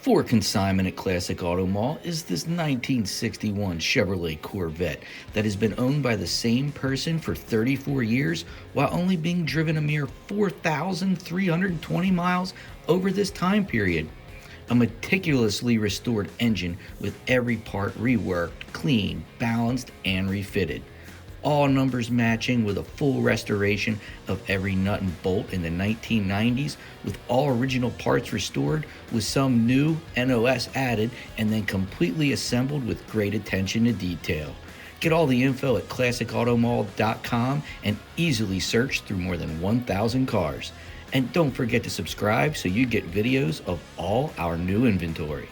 For consignment at Classic Auto Mall is this 1961 Chevrolet Corvette that has been owned by the same person for 34 years while only being driven a mere 4,320 miles over this time period. A meticulously restored engine with every part reworked, cleaned, balanced, and refitted. All numbers matching with a full restoration of every nut and bolt in the 1990s, with all original parts restored, with some new NOS added, and then completely assembled with great attention to detail. Get all the info at classicautomall.com and easily search through more than 1,000 cars. And don't forget to subscribe so you get videos of all our new inventory.